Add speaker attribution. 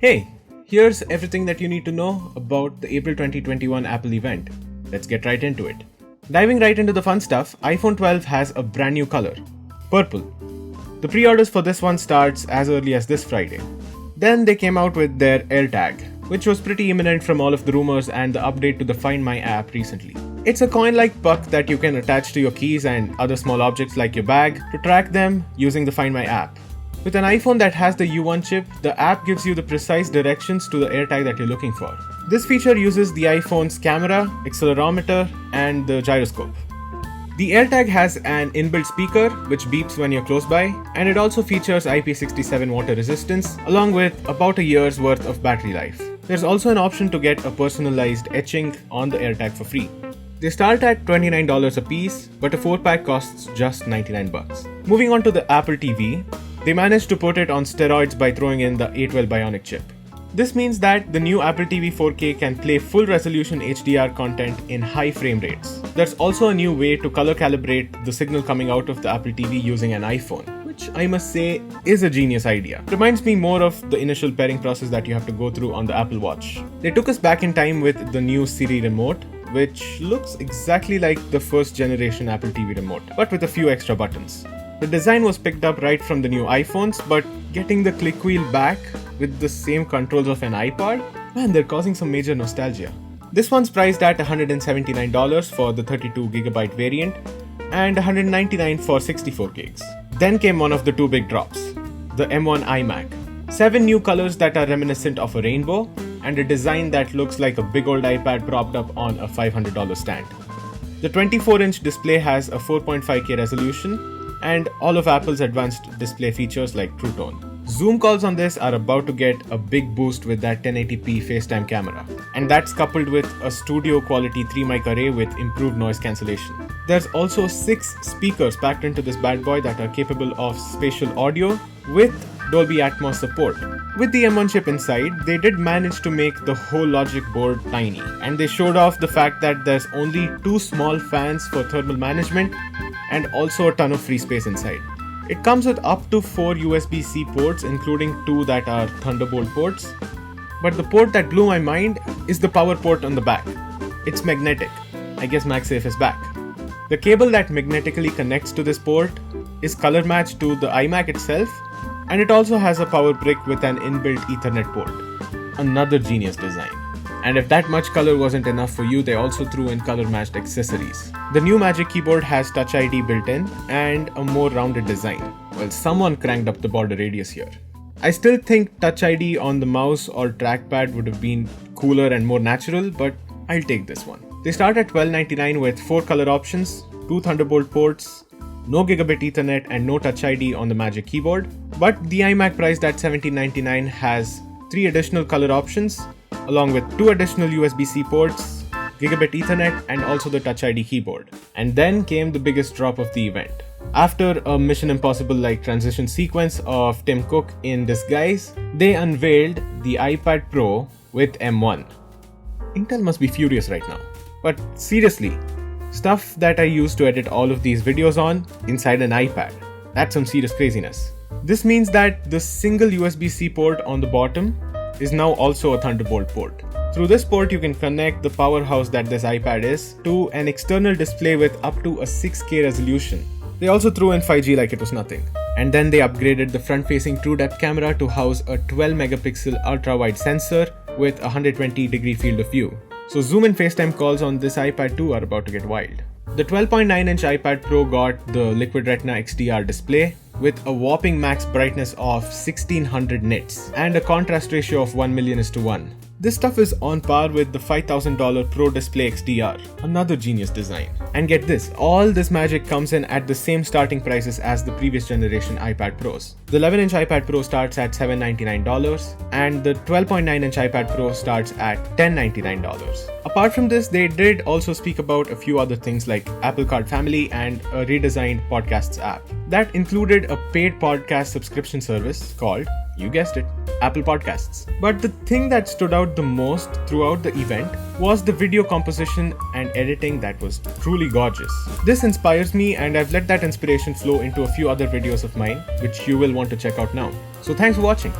Speaker 1: Hey, here's everything that you need to know about the April 2021 Apple event. Let's get right into it. Diving right into the fun stuff, iPhone 12 has a brand new color, purple. The pre-orders for this one starts as early as this Friday. Then they came out with their AirTag, which was pretty imminent from all of the rumors and the update to the Find My app recently. It's a coin-like puck that you can attach to your keys and other small objects like your bag to track them using the Find My app. With an iPhone that has the U1 chip, the app gives you the precise directions to the AirTag that you're looking for. This feature uses the iPhone's camera, accelerometer, and the gyroscope. The AirTag has an inbuilt speaker which beeps when you're close by, and it also features IP67 water resistance along with about a year's worth of battery life. There's also an option to get a personalized etching on the AirTag for free. They start at $29 a piece, but a 4-pack costs just $99. Moving on to the Apple TV, they managed to put it on steroids by throwing in the A12 Bionic chip. This means that the new Apple TV 4K can play full resolution HDR content in high frame rates. There's also a new way to color calibrate the signal coming out of the Apple TV using an iPhone, which I must say is a genius idea. Reminds me more of the initial pairing process that you have to go through on the Apple Watch. They took us back in time with the new Siri remote, which looks exactly like the first generation Apple TV remote, but with a few extra buttons. The design was picked up right from the new iPhones, but getting the click wheel back with the same controls of an iPad, man, they're causing some major nostalgia. This one's priced at $179 for the 32GB variant and $199 for 64 gigs. Then came one of the two big drops, the M1 iMac. 7 new colors that are reminiscent of a rainbow and a design that looks like a big old iPad propped up on a $500 stand. The 24-inch display has a 4.5K resolution and all of Apple's advanced display features like True Tone. Zoom calls on this are about to get a big boost with that 1080p FaceTime camera, and that's coupled with a studio quality 3-mic array with improved noise cancellation. There's also 6 speakers packed into this bad boy that are capable of spatial audio with Dolby Atmos support. With the M1 chip inside, they did manage to make the whole logic board tiny, and they showed off the fact that there's only 2 small fans for thermal management and also a ton of free space inside. It comes with up to 4 USB-C ports, including 2 that are Thunderbolt ports. But the port that blew my mind is the power port on the back. It's magnetic. I guess MagSafe is back. The cable that magnetically connects to this port is color matched to the iMac itself, and it also has a power brick with an inbuilt Ethernet port. Another genius design. And if that much color wasn't enough for you, they also threw in color-matched accessories. The new Magic Keyboard has Touch ID built in and a more rounded design. Well, someone cranked up the border radius here. I still think Touch ID on the mouse or trackpad would have been cooler and more natural, but I'll take this one. They start at $12.99 with 4 color options, 2 Thunderbolt ports, no gigabit Ethernet and no Touch ID on the Magic Keyboard. But the iMac priced at $17.99 has 3 additional color options, along with 2 additional USB-C ports, gigabit Ethernet, and also the Touch ID keyboard. And then came the biggest drop of the event. After a Mission Impossible-like transition sequence of Tim Cook in disguise, they unveiled the iPad Pro with M1. Intel must be furious right now. But seriously, stuff that I used to edit all of these videos on inside an iPad. That's some serious craziness. This means that the single USB-C port on the bottom is now also a Thunderbolt port. Through this port, you can connect the powerhouse that this iPad is to an external display with up to a 6K resolution. They also threw in 5G like it was nothing. And then they upgraded the front-facing true depth camera to house a 12-megapixel ultra-wide sensor with a 120-degree field of view. So Zoom and FaceTime calls on this iPad 2 are about to get wild. The 12.9-inch iPad Pro got the Liquid Retina XDR display with a whopping max brightness of 1600 nits and a contrast ratio of 1,000,000:1. This stuff is on par with the $5,000 Pro Display XDR, another genius design. And get this, all this magic comes in at the same starting prices as the previous generation iPad Pros. The 11-inch iPad Pro starts at $799 and the 12.9-inch iPad Pro starts at $1099. Apart from this, they did also speak about a few other things like Apple Card Family and a redesigned Podcasts app. That included a paid podcast subscription service called, you guessed it, Apple Podcasts. But the thing that stood out the most throughout the event was the video composition and editing that was truly gorgeous. This inspires me, and I've let that inspiration flow into a few other videos of mine, which you will want to check out now. So thanks for watching.